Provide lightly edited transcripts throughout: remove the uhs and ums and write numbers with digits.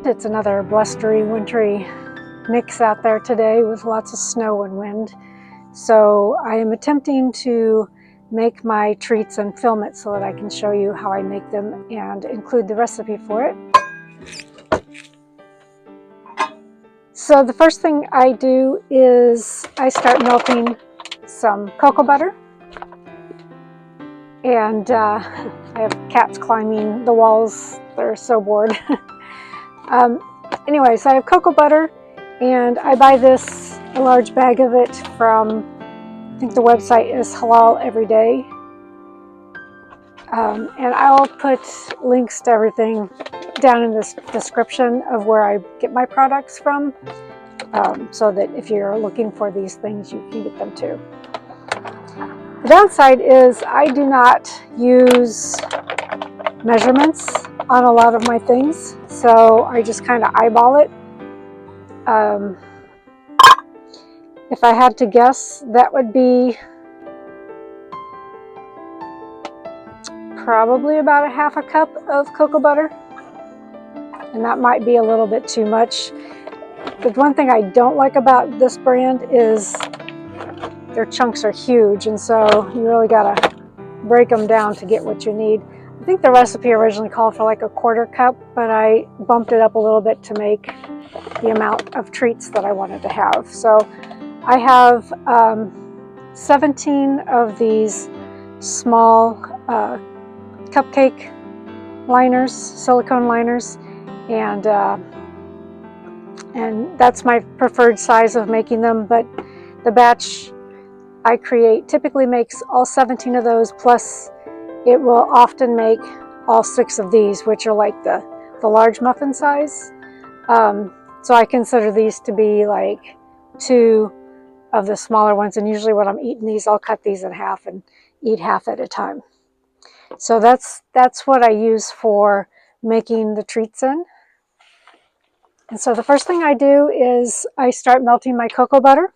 It's another blustery, wintry mix out there today with lots of snow and wind. So I am attempting to make my treats and film it so that I can show you how I make them and include the recipe for it. So the first thing I do is I start melting some cocoa butter. And I have cats climbing the walls. They're so bored. Anyway, so I have cocoa butter, and I buy this, a large bag of it from, I think the website is Halal Every Day. And I'll put links to everything down in this description of where I get my products from, so that if you're looking for these things, you can get them too. The downside is I do not use measurements on a lot of my things, so I just kind of eyeball it. If I had to guess, that would be probably about a half a cup of cocoa butter, and that might be a little bit too much. The one thing I don't like about this brand is their chunks are huge, and so you really gotta break them down to get what you need. I think the recipe originally called for like a quarter cup, but I bumped it up a little bit to make the amount of treats that I wanted to have. So I have 17 of these small cupcake liners, silicone liners, and that's my preferred size of making them, but the batch I create typically makes all 17 of those, plus it will often make all 6 of these, which are like the large muffin size. So I consider these to be like 2 of the smaller ones, and usually when I'm eating these, I'll cut these in half and eat half at a time. So that's what I use for making the treats in. And so the first thing I do is I start melting my cocoa butter.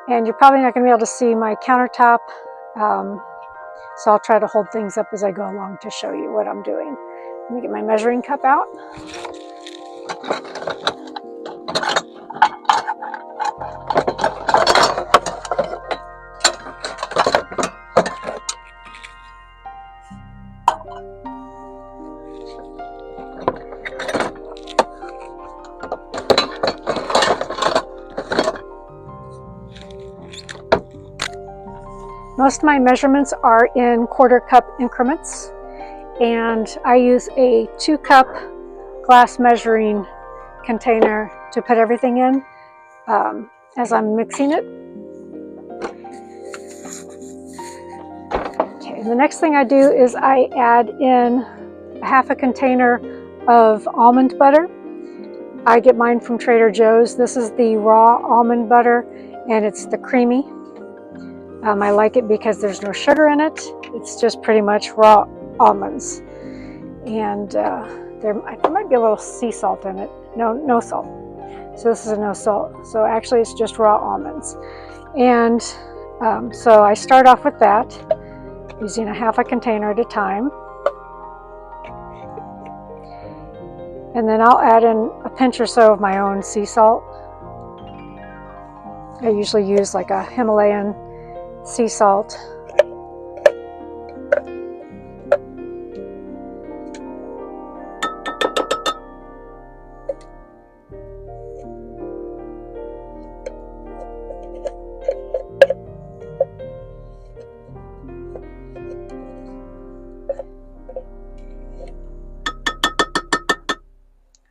And you're probably not going to be able to see my countertop, so I'll try to hold things up as I go along to show you what I'm doing. Let me get my measuring cup out. Most of my measurements are in quarter cup increments, and I use a 2-cup glass measuring container to put everything in as I'm mixing it. Okay, and the next thing I do is I add in half a container of almond butter. I get mine from Trader Joe's. This is the raw almond butter, and it's the creamy. I like it because there's no sugar in it. It's just pretty much raw almonds. And there might be a little sea salt in it. No salt. So this is a no salt. So actually it's just raw almonds. And so I start off with that, using a half a container at a time. And then I'll add in a pinch or so of my own sea salt. I usually use like a Himalayan sea salt.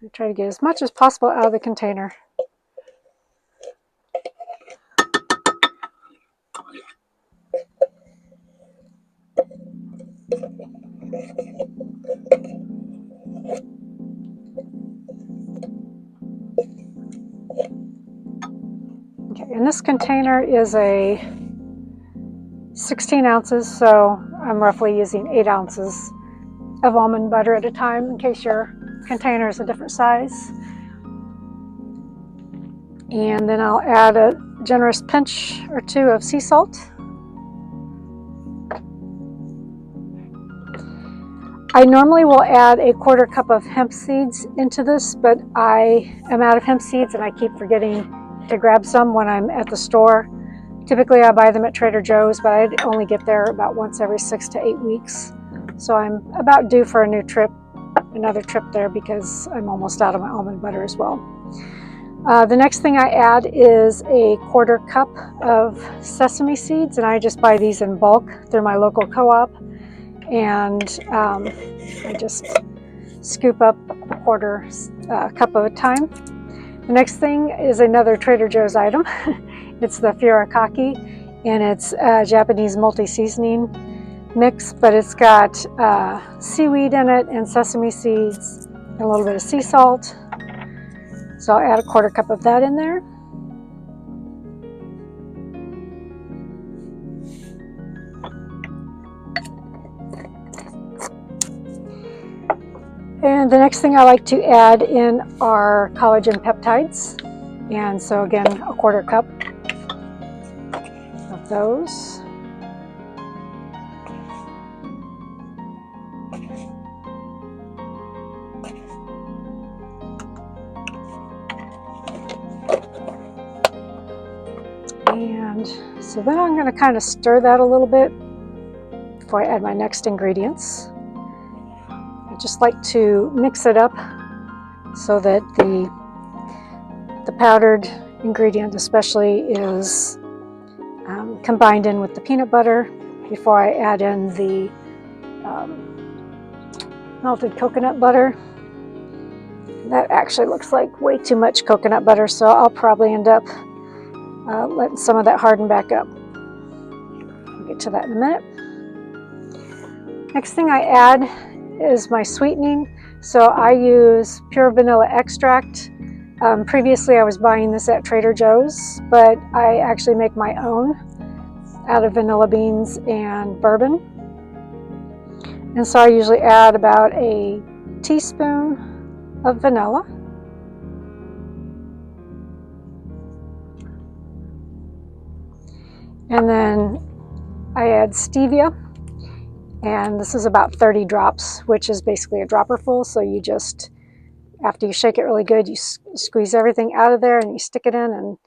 I try to get as much as possible out of the container. Okay, and this container is a 16 ounces, so I'm roughly using 8 ounces of almond butter at a time in case your container is a different size. And then I'll add a generous pinch or 2 of sea salt. I normally will add a 1/4 cup of hemp seeds into this, but I am out of hemp seeds and I keep forgetting to grab some when I'm at the store. Typically I buy them at Trader Joe's, but I only get there about once every 6 to 8 weeks. So I'm about due for another trip there, because I'm almost out of my almond butter as well. The next thing I add is a 1/4 cup of sesame seeds, and I just buy these in bulk through my local co-op, and I just scoop up a 1/4 cup at a time. The next thing is another Trader Joe's item. It's the furikake, and it's a Japanese multi-seasoning mix, but it's got seaweed in it and sesame seeds and a little bit of sea salt. So I'll add a 1/4 cup of that in there. And the next thing I like to add in are collagen peptides. And so again, a 1/4 cup of those. And so then I'm going to kind of stir that a little bit before I add my next ingredients. I just like to mix it up so that the powdered ingredient especially is combined in with the peanut butter before I add in the melted coconut butter. That actually looks like way too much coconut butter, so I'll probably end up letting some of that harden back up. We'll get to that in a minute. Next thing I add is my sweetening. So I use pure vanilla extract. Previously I was buying this at Trader Joe's, but I actually make my own out of vanilla beans and bourbon. And so I usually add about a teaspoon of vanilla. And then I add stevia, and this is about 30 drops, which is basically a dropper full. So you just, after you shake it really good, you squeeze everything out of there and you stick it in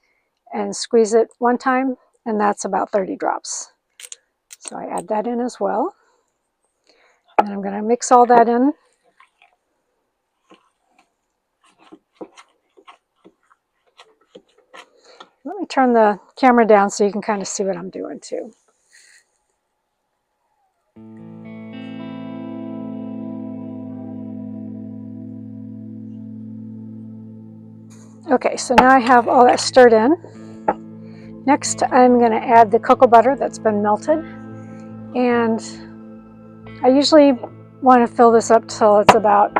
and squeeze it one time, and that's about 30 drops. So I add that in as well. And I'm going to mix all that in. Let me turn the camera down so you can kind of see what I'm doing too. Okay, so now I have all that stirred in. Next, I'm going to add the cocoa butter that's been melted. And I usually want to fill this up till it's about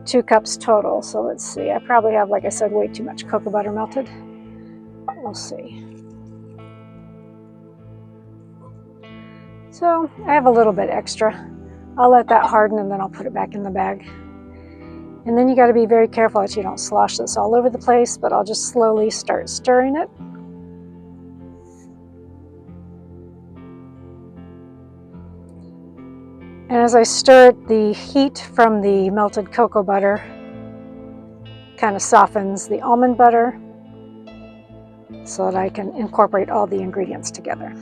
2 cups total. So let's see, I probably have, like I said, way too much cocoa butter melted. We'll see. So I have a little bit extra. I'll let that harden and then I'll put it back in the bag. And then you got to be very careful that you don't slosh this all over the place, but I'll just slowly start stirring it. And as I stir it, the heat from the melted cocoa butter kind of softens the almond butter so that I can incorporate all the ingredients together.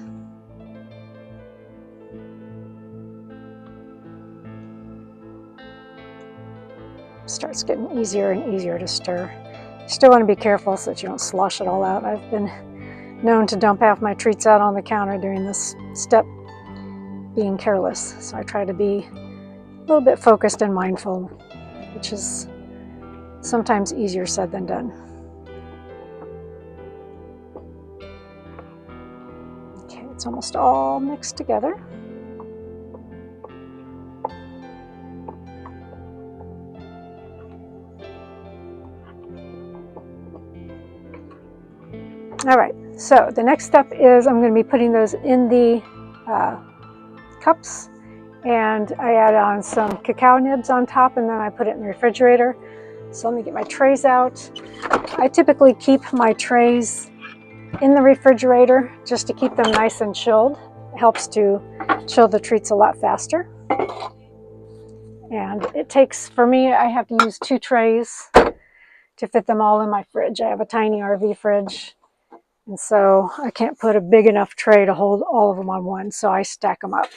Starts getting easier and easier to stir. You still want to be careful so that you don't slosh it all out. I've been known to dump half my treats out on the counter during this step, being careless. So I try to be a little bit focused and mindful, which is sometimes easier said than done. Okay, it's almost all mixed together. All right, so the next step is I'm going to be putting those in the cups, and I add on some cacao nibs on top, and then I put it in the refrigerator. So let me get my trays out. I typically keep my trays in the refrigerator just to keep them nice and chilled. It helps to chill the treats a lot faster. And it takes, for me, I have to use 2 trays to fit them all in my fridge. I have a tiny RV fridge, and so I can't put a big enough tray to hold all of them on one, so I stack them up.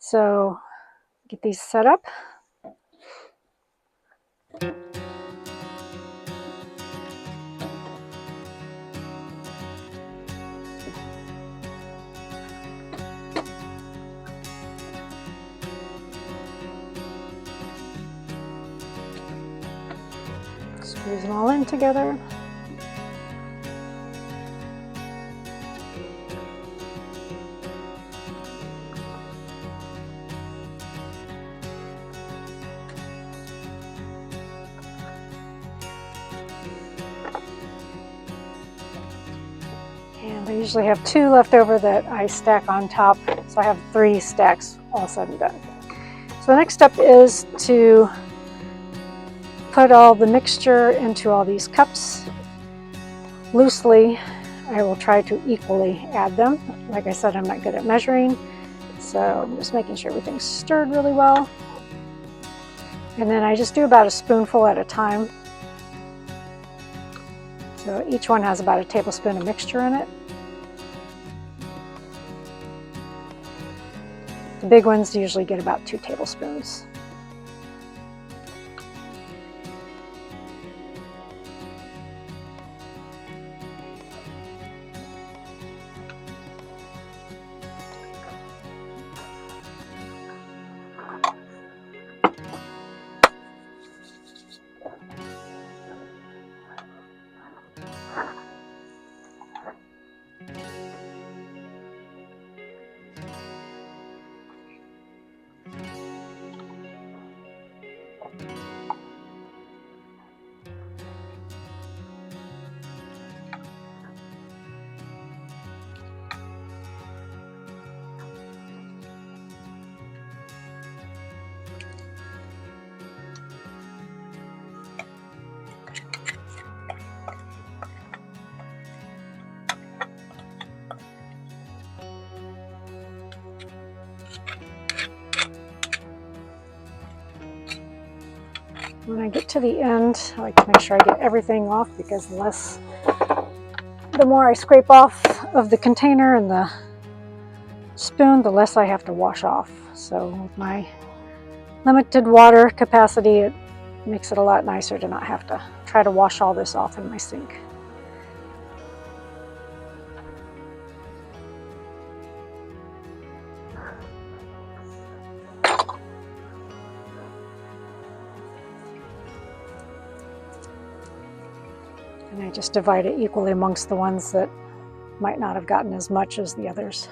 So get these set up. Squeeze them all in together. And I usually have 2 left over that I stack on top, so I have 3 stacks all said and done. So the next step is to put all the mixture into all these cups. Loosely, I will try to equally add them. Like I said, I'm not good at measuring, so I'm just making sure everything's stirred really well. And then I just do about a spoonful at a time. So each one has about a tablespoon of mixture in it. The big ones usually get about 2 tablespoons. When I get to the end, I like to make sure I get everything off, because the more I scrape off of the container and the spoon, the less I have to wash off. So with my limited water capacity, it makes it a lot nicer to not have to try to wash all this off in my sink. And I just divide it equally amongst the ones that might not have gotten as much as the others.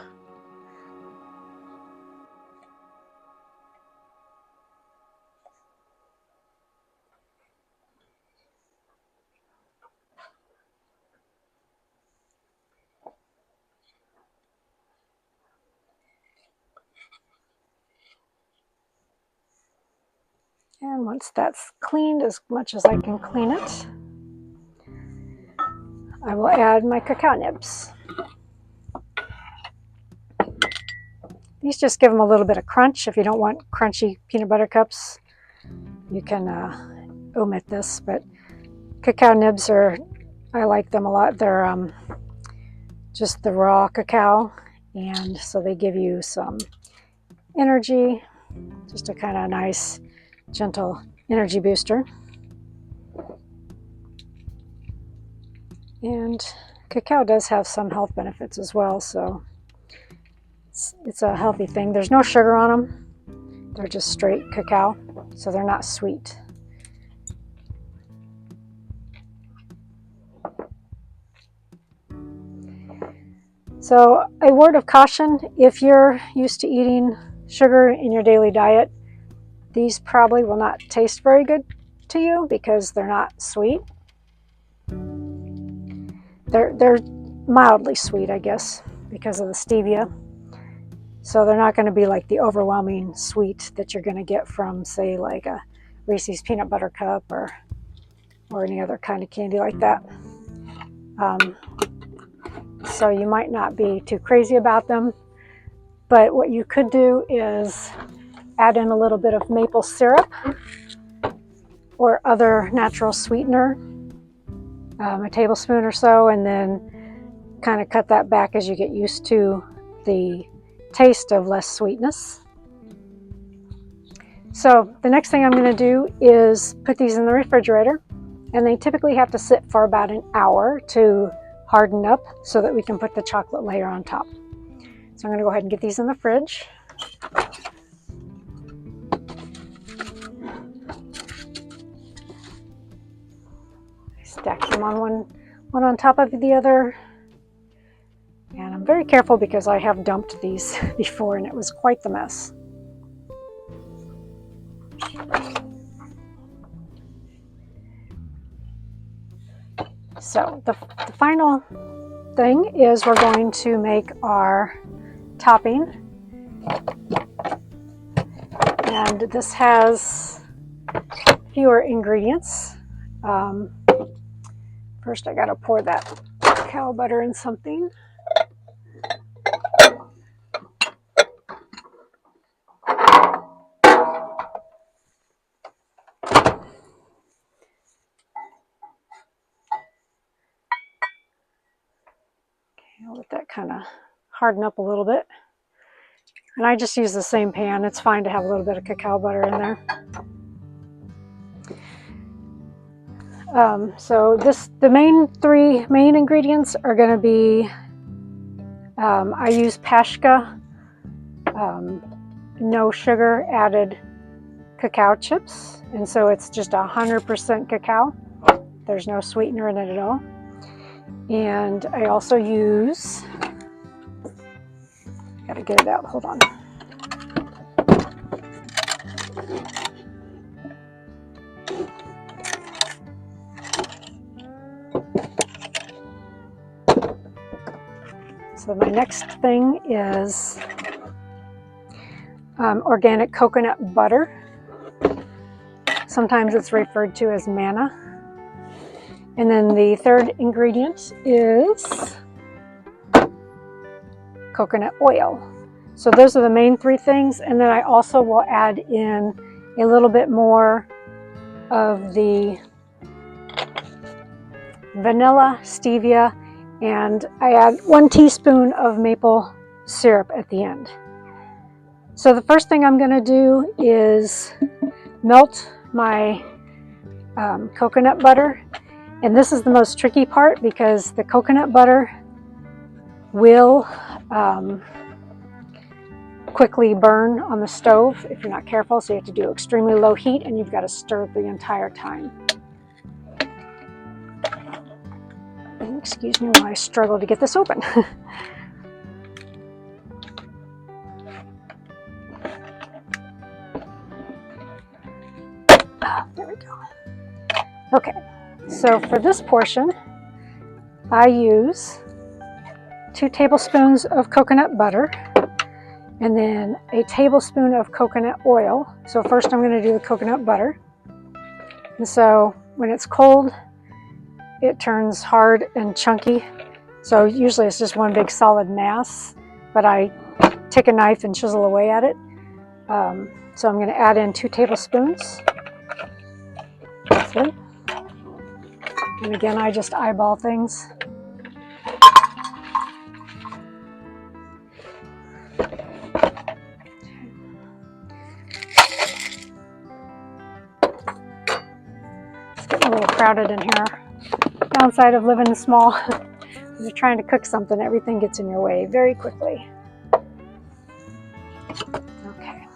And once that's cleaned as much as I can clean it, I will add my cacao nibs. These just give them a little bit of crunch. If you don't want crunchy peanut butter cups, you can omit this, but cacao nibs I like them a lot. They're just the raw cacao, and so they give you some energy, just a kind of nice, gentle energy booster. And cacao does have some health benefits as well, so it's a healthy thing. There's no sugar on them. They're just straight cacao, so they're not sweet. So a word of caution, if you're used to eating sugar in your daily diet, these probably will not taste very good to you because they're not sweet. They're mildly sweet, I guess, because of the stevia. So they're not going to be like the overwhelming sweet that you're going to get from, say, like a Reese's peanut butter cup or any other kind of candy like that. So you might not be too crazy about them. But what you could do is add in a little bit of maple syrup or other natural sweetener, a tablespoon or so, and then kind of cut that back as you get used to the taste of less sweetness. So the next thing I'm going to do is put these in the refrigerator, and they typically have to sit for about an hour to harden up so that we can put the chocolate layer on top. So I'm going to go ahead and get these in the fridge. I stack them on one on top of the other. And I'm very careful because I have dumped these before and it was quite the mess. So the final thing is we're going to make our topping. And this has fewer ingredients. First I gotta pour that cacao butter in something. I'll let that kind of harden up a little bit. And I just use the same pan. It's fine to have a little bit of cacao butter in there. So the three main ingredients are going to be, I use Pashka, no sugar added cacao chips. And so it's just 100% cacao. There's no sweetener in it at all. And I also use, gotta get it out, hold on. So my next thing is organic coconut butter. Sometimes it's referred to as manna. And then the third ingredient is coconut oil. So those are the main three things. And then I also will add in a little bit more of the vanilla, stevia, and I add 1 teaspoon of maple syrup at the end. So the first thing I'm going to do is melt my coconut butter. And this is the most tricky part because the coconut butter will quickly burn on the stove if you're not careful. So you have to do extremely low heat and you've got to stir it the entire time. And excuse me while I struggle to get this open. There we go. Okay, so for this portion, I use 2 tablespoons of coconut butter and then a tablespoon of coconut oil. So first I'm going to do the coconut butter. And so when it's cold, it turns hard and chunky. So usually it's just one big solid mass, but I take a knife and chisel away at it. So I'm going to add in 2 tablespoons. Roughly. And again, I just eyeball things. It's getting a little crowded in here. Downside of living small. When you're trying to cook something, everything gets in your way very quickly. Okay.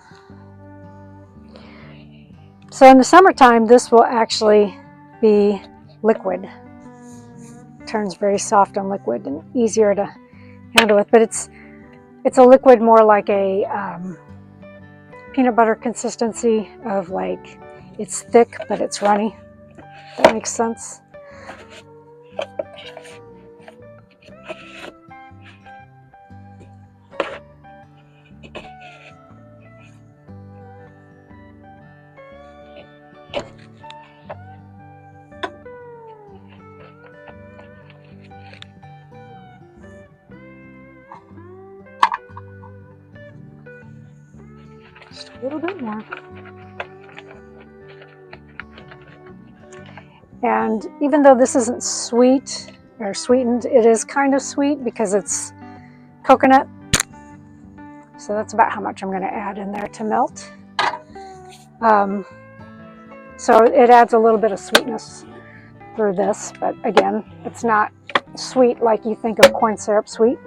So in the summertime, this will actually be liquid. It turns very soft and liquid and easier to handle with, but it's a liquid more like a peanut butter consistency of like, it's thick, but it's runny. That makes sense. Just little bit more. And even though this isn't sweet or sweetened, it is kind of sweet because it's coconut. So that's about how much I'm going to add in there to melt. So it adds a little bit of sweetness through this, but again, it's not sweet like you think of corn syrup sweet.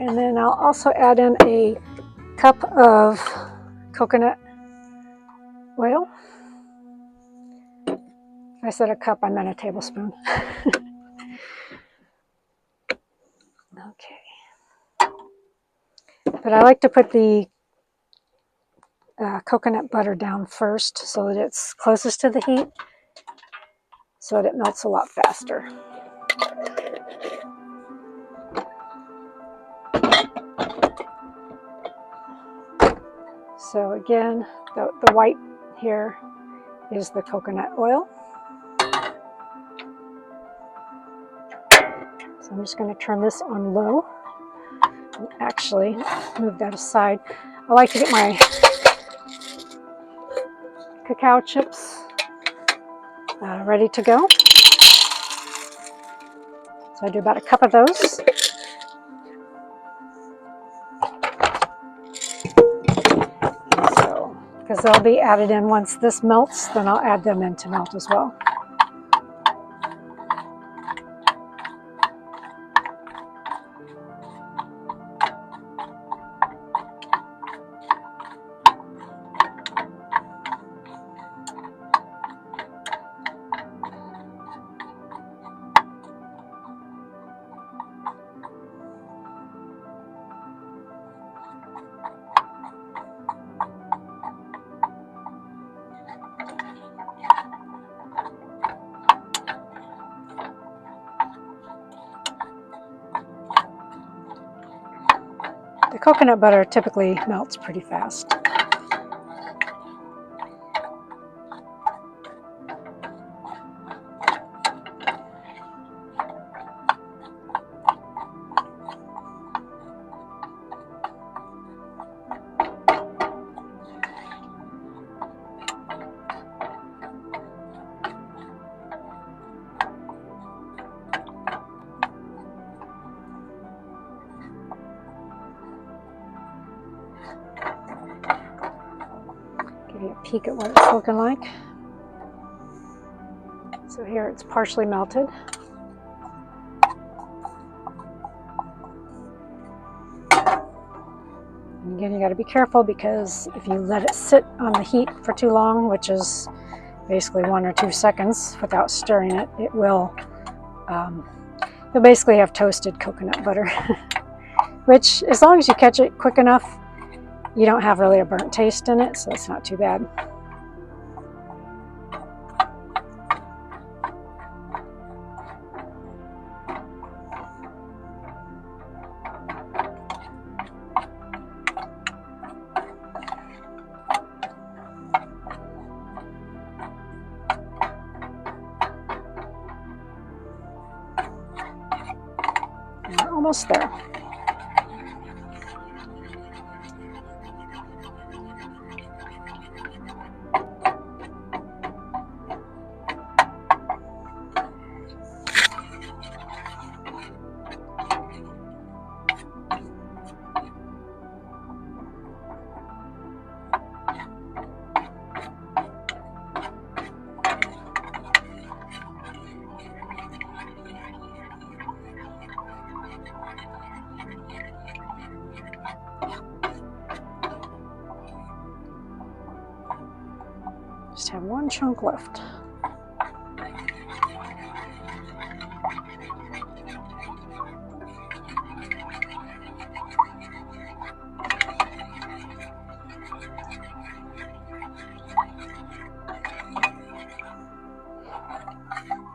And then I'll also add in a cup of coconut oil. If I said a cup, I meant a tablespoon. Okay. But I like to put the coconut butter down first so that it's closest to the heat, so that it melts a lot faster. So again, the white here is the coconut oil. So I'm just going to turn this on low. And actually, move that aside. I like to get my cacao chips ready to go. So I do about a cup of those. So, because they'll be added in once this melts, then I'll add them in to melt as well. The coconut butter typically melts pretty fast. Give you a peek at what it's looking like. So here it's partially melted. And again, you got to be careful because if you let it sit on the heat for too long, which is basically 1 or 2 seconds without stirring it, it will, you'll basically have toasted coconut butter, which as long as you catch it quick enough, you don't have really a burnt taste in it, so it's not too bad. And we're almost there. Just have one chunk left.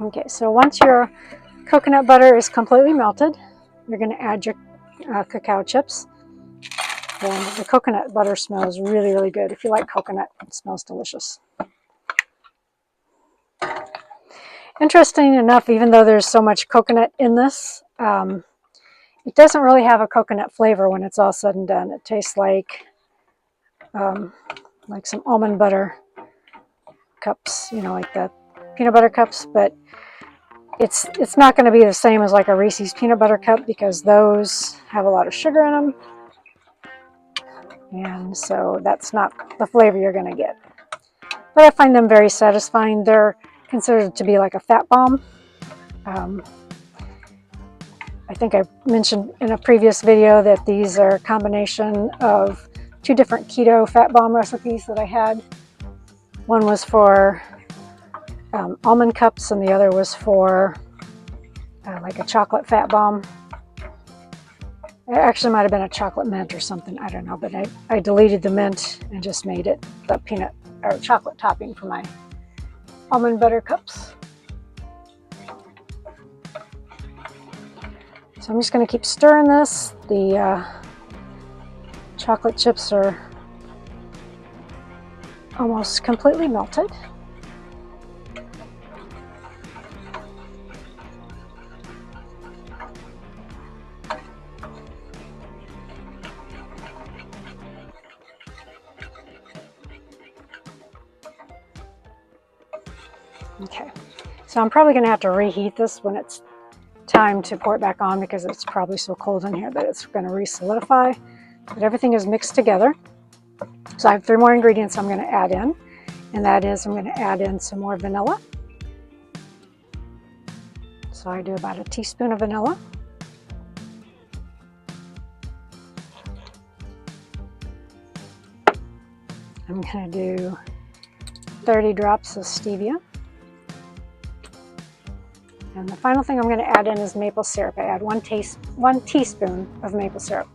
Okay, so once your coconut butter is completely melted, you're going to add your cacao chips. And the coconut butter smells really, really good. If you like coconut, it smells delicious. Interesting enough, even though there's so much coconut in this, it doesn't really have a coconut flavor when it's all said and done. It tastes like some almond butter cups, you know, like the peanut butter cups, but it's not going to be the same as like a Reese's peanut butter cup because those have a lot of sugar in them, and so that's not the flavor you're going to get. But I find them very satisfying. They're considered to be like a fat bomb. I think I mentioned in a previous video that these are a combination of 2 different keto fat bomb recipes that I had. One was for almond cups and the other was for like a chocolate fat bomb. It actually might have been a chocolate mint or something, I don't know, but I deleted the mint and just made it the peanut or chocolate topping for my almond butter cups. So I'm just going to keep stirring this. The chocolate chips are almost completely melted. Okay, so I'm probably going to have to reheat this when it's time to pour it back on because it's probably so cold in here that it's going to re-solidify. But everything is mixed together. So I have 3 more ingredients I'm going to add in, and that is I'm going to add in some more vanilla. So I do about a teaspoon of vanilla. I'm going to do 30 drops of stevia. And the final thing I'm going to add in is maple syrup. I add 1 teaspoon of maple syrup.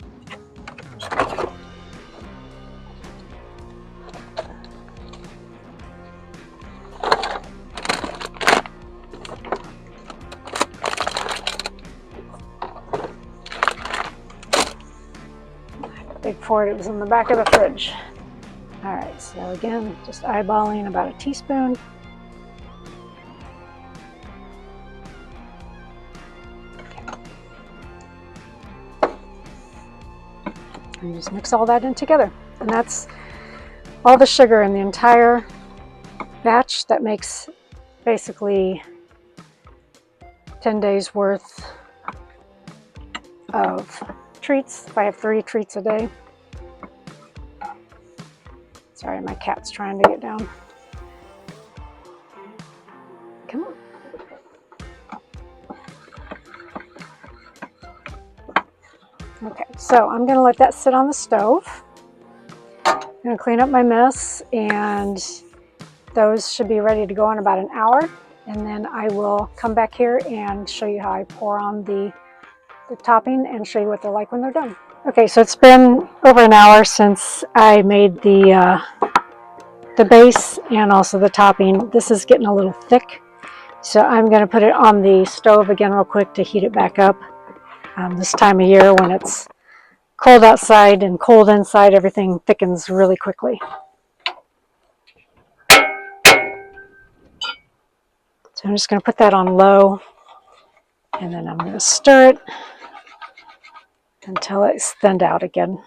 Big Ford, it was in the back of the fridge. All right, so again, just eyeballing about a teaspoon. And just mix all that in together. And that's all the sugar in the entire batch. That makes basically 10 days worth of treats. If I have 3 treats a day. Sorry, my cat's trying to get down. Come on. Okay, so I'm going to let that sit on the stove. I'm going to clean up my mess, and those should be ready to go in about an hour. And then I will come back here and show you how I pour on the topping and show you what they're like when they're done. Okay, so it's been over an hour since I made the base and also the topping. This is getting a little thick, so I'm going to put it on the stove again real quick to heat it back up. This time of year when it's cold outside and cold inside, everything thickens really quickly. So I'm just going to put that on low, and then I'm going to stir it until it's thinned out again.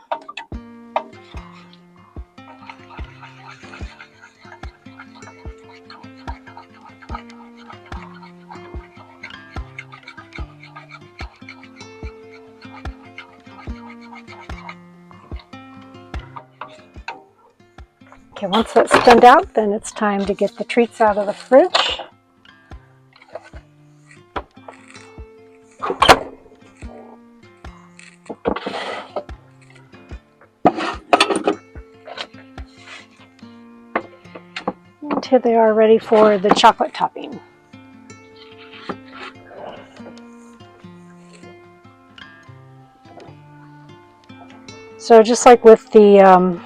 Okay, once that's thinned out, then it's time to get the treats out of the fridge. And here they are ready for the chocolate topping. So just like with the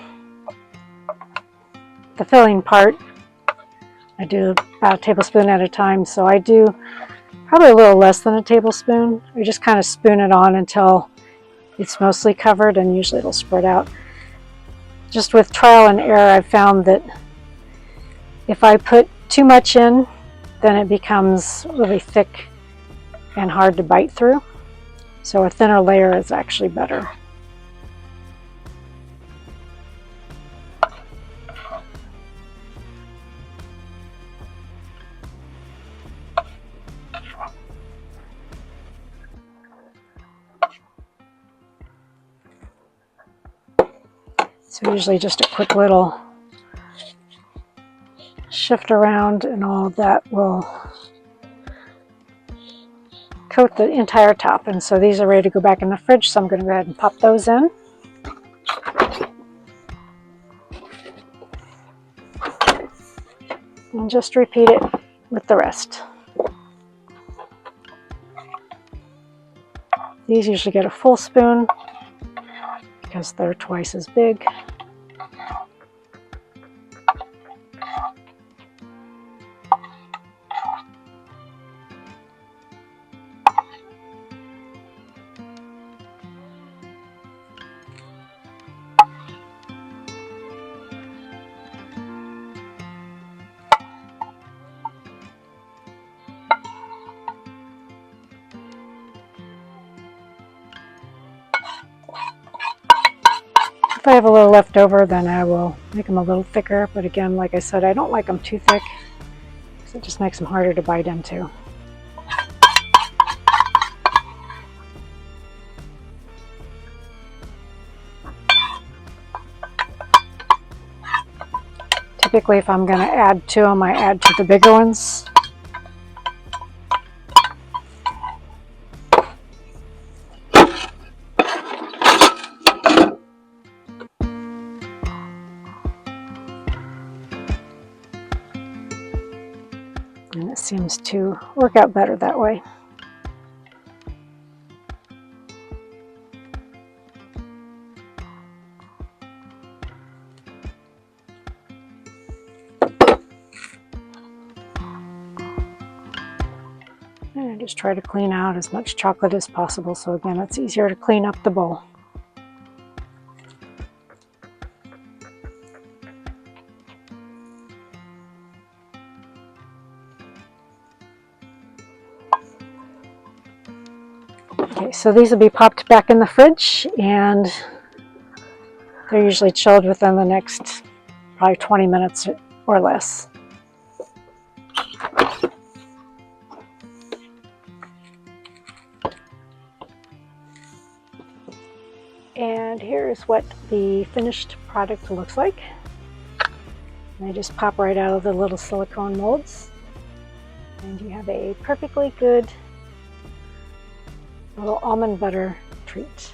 filling part, I do about a tablespoon at a time. So I do probably a little less than a tablespoon. I just kind of spoon it on until it's mostly covered, and usually it'll spread out. Just with trial and error, I've found that if I put too much in, then it becomes really thick and hard to bite through. So a thinner layer is actually better. So usually just a quick little shift around and all of that will coat the entire top. And so these are ready to go back in the fridge, so I'm going to go ahead and pop those in. And just repeat it with the rest. These usually get a full spoon because they're twice as big. If I have a little left over, then I will make them a little thicker. But again, like I said, I don't like them too thick because it just makes them harder to bite into. Typically, if I'm going to add to them, I add to the bigger ones. And it seems to work out better that way. And I just try to clean out as much chocolate as possible, so again, it's easier to clean up the bowl. Okay, so these will be popped back in the fridge, and they're usually chilled within the next probably 20 minutes or less. And here's what the finished product looks like. And they just pop right out of the little silicone molds. And you have a perfectly good little almond butter treat.